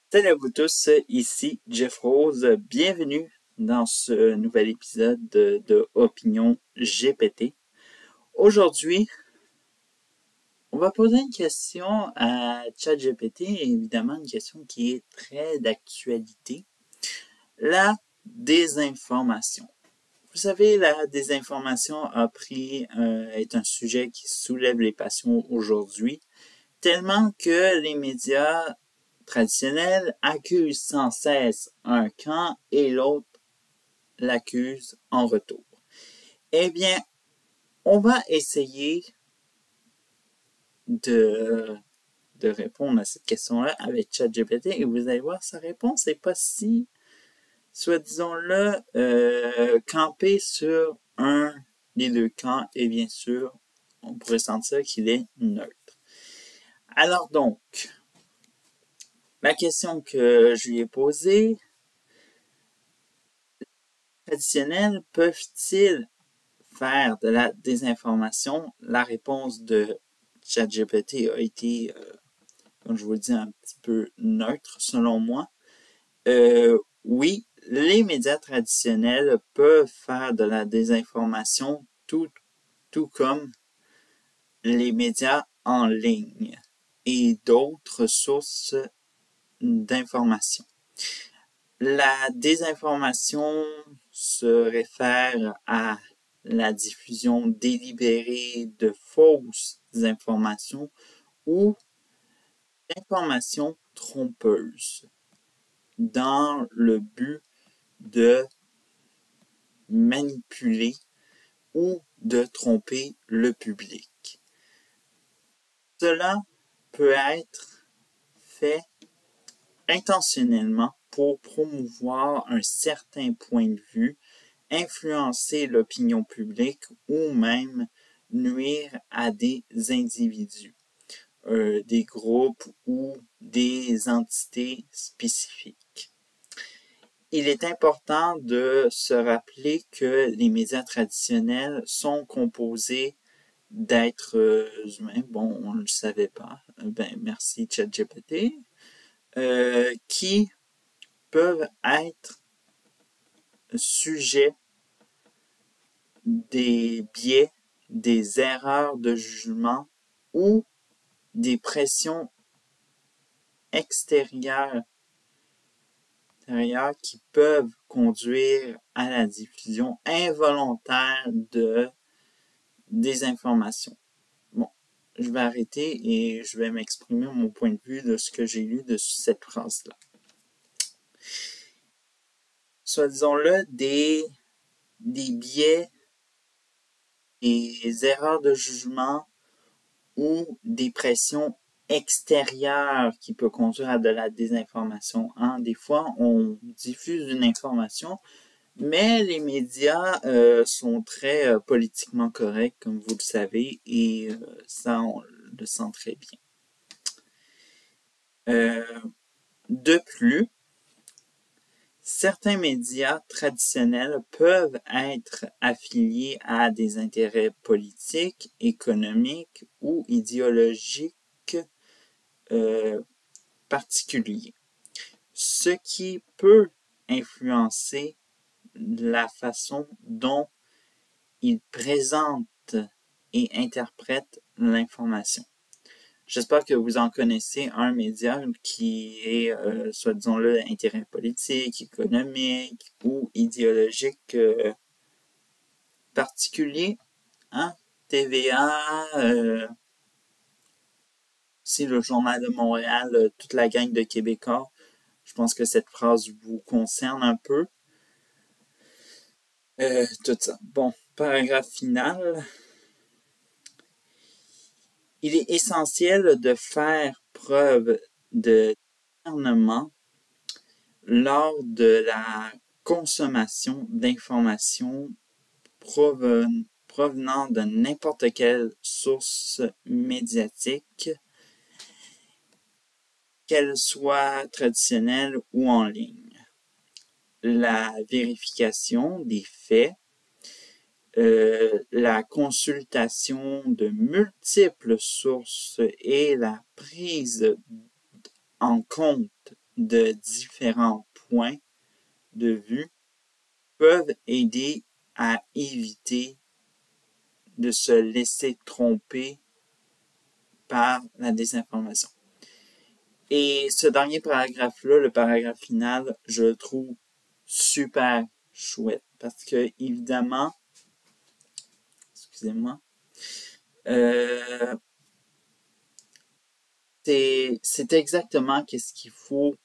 Salut à vous tous, ici Jeff Rose. Bienvenue dans ce nouvel épisode de Opinion GPT. Aujourd'hui, on va poser une question à ChatGPT, évidemment une question qui est très d'actualité. La désinformation. Vous savez, la désinformation est un sujet qui soulève les passions aujourd'hui, tellement que les médias traditionnels accusent sans cesse un camp et l'autre l'accuse en retour. Eh bien, on va essayer de répondre à cette question-là avec ChatGPT et vous allez voir, sa réponse n'est pas si, soit disons-le, campé sur un des deux camps et bien sûr, on pourrait sentir qu'il est neutre. Alors donc, la question que je lui ai posée, traditionnels peuvent-ils faire de la désinformation? La réponse de ChatGPT a été, comme je vous le dis, un petit peu neutre selon moi. Oui, les médias traditionnels peuvent faire de la désinformation tout comme les médias en ligne et d'autres sources d'information. La désinformation se réfère à la diffusion délibérée de fausses informations ou d'informations trompeuses dans le but de manipuler ou de tromper le public. Cela peut être fait intentionnellement pour promouvoir un certain point de vue, influencer l'opinion publique ou même nuire à des individus, des groupes ou des entités spécifiques. Il est important de se rappeler que les médias traditionnels sont composés d'êtres humains. Bon, on ne le savait pas. Merci ChatGPT. Qui peuvent être sujets des biais, des erreurs de jugement ou des pressions extérieures qui peuvent conduire à la diffusion involontaire de désinformation. Bon, je vais arrêter et je vais m'exprimer mon point de vue de ce que j'ai lu de cette phrase-là. Soit disons-le, des biais, des erreurs de jugement ou des pressions extérieures qui peuvent conduire à de la désinformation. Des fois, on diffuse une information, mais les médias sont très politiquement corrects, comme vous le savez, et ça, on le sent très bien. De plus, certains médias traditionnels peuvent être affiliés à des intérêts politiques, économiques ou idéologiques particuliers, ce qui peut influencer la façon dont ils présentent et interprètent l'information. J'espère que vous en connaissez un média qui est, soit disons-le, intérêt politique, économique ou idéologique particulier. TVA, c'est le Journal de Montréal, toute la gang de Québécois. Je pense que cette phrase vous concerne un peu. Tout ça. Bon, paragraphe final. Il est essentiel de faire preuve de discernement lors de la consommation d'informations provenant de n'importe quelle source médiatique, qu'elle soit traditionnelle ou en ligne. La vérification des faits, la consultation de multiples sources et la prise en compte de différents points de vue peuvent aider à éviter de se laisser tromper par la désinformation. Et ce dernier paragraphe-là, le paragraphe final, je le trouve super chouette parce que, évidemment, excusez-moi, c'est exactement qu'est-ce qu'il faut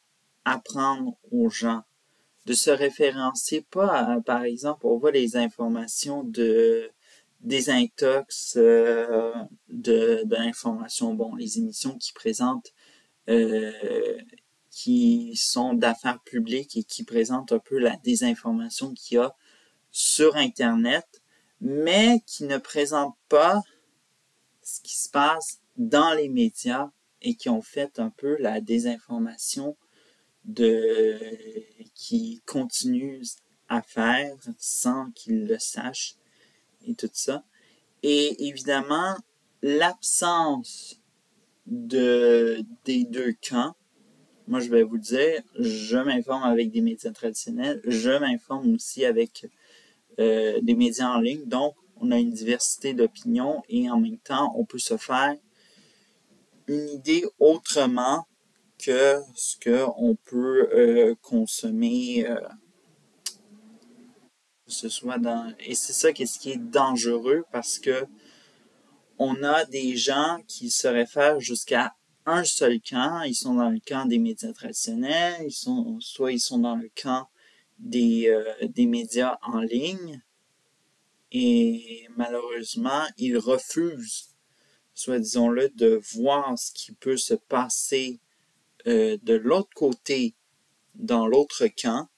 apprendre aux gens, de se référencier pas à, par exemple, on voit les informations de désintox, de l'information, bon, les émissions qui présentent qui sont d'affaires publiques et qui présentent un peu la désinformation qu'il y a sur Internet, mais qui ne présentent pas ce qui se passe dans les médias et qui ont fait un peu la désinformation qui continuent à faire sans qu'ils le sachent et tout ça. Et évidemment, l'absence des deux camps, moi je vais vous dire, je m'informe avec des médias traditionnels, je m'informe aussi avec des médias en ligne, donc on a une diversité d'opinions et en même temps, on peut se faire une idée autrement que ce qu'on peut consommer, que ce soit dans... Et c'est ça qu'est-ce qui est dangereux parce que on a des gens qui se réfèrent jusqu'à un seul camp. Ils sont dans le camp des médias traditionnels, soit ils sont dans le camp des médias en ligne. Et malheureusement, ils refusent, soit disons-le, de voir ce qui peut se passer de l'autre côté, dans l'autre camp.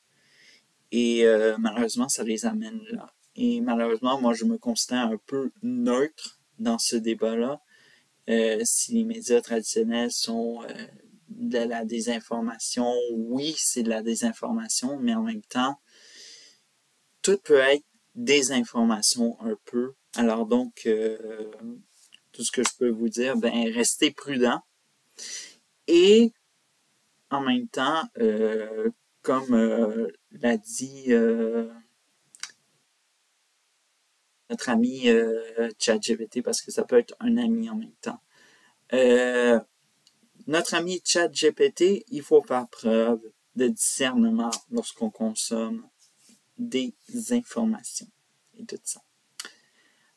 Et malheureusement, ça les amène là. Et malheureusement, moi, je me considère un peu neutre dans ce débat-là. Si les médias traditionnels sont de la désinformation, oui, c'est de la désinformation, mais en même temps, tout peut être désinformation un peu. Alors donc, tout ce que je peux vous dire, ben, restez prudent. Et en même temps, comme l'a dit notre ami ChatGPT, parce que ça peut être un ami en même temps. Notre ami ChatGPT, il faut faire preuve de discernement lorsqu'on consomme des informations et tout ça.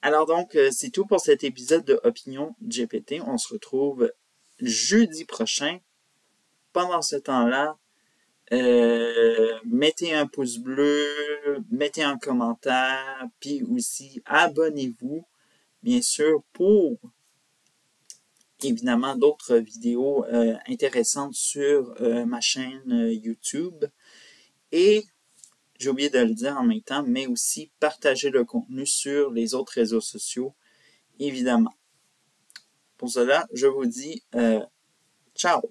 Alors donc, c'est tout pour cet épisode de Opinion GPT. On se retrouve jeudi prochain. Pendant ce temps-là, mettez un pouce bleu, mettez un commentaire, puis aussi abonnez-vous, bien sûr, pour évidemment d'autres vidéos intéressantes sur ma chaîne YouTube. Et j'ai oublié de le dire en même temps, mais aussi partager le contenu sur les autres réseaux sociaux, évidemment. Pour cela, je vous dis ciao!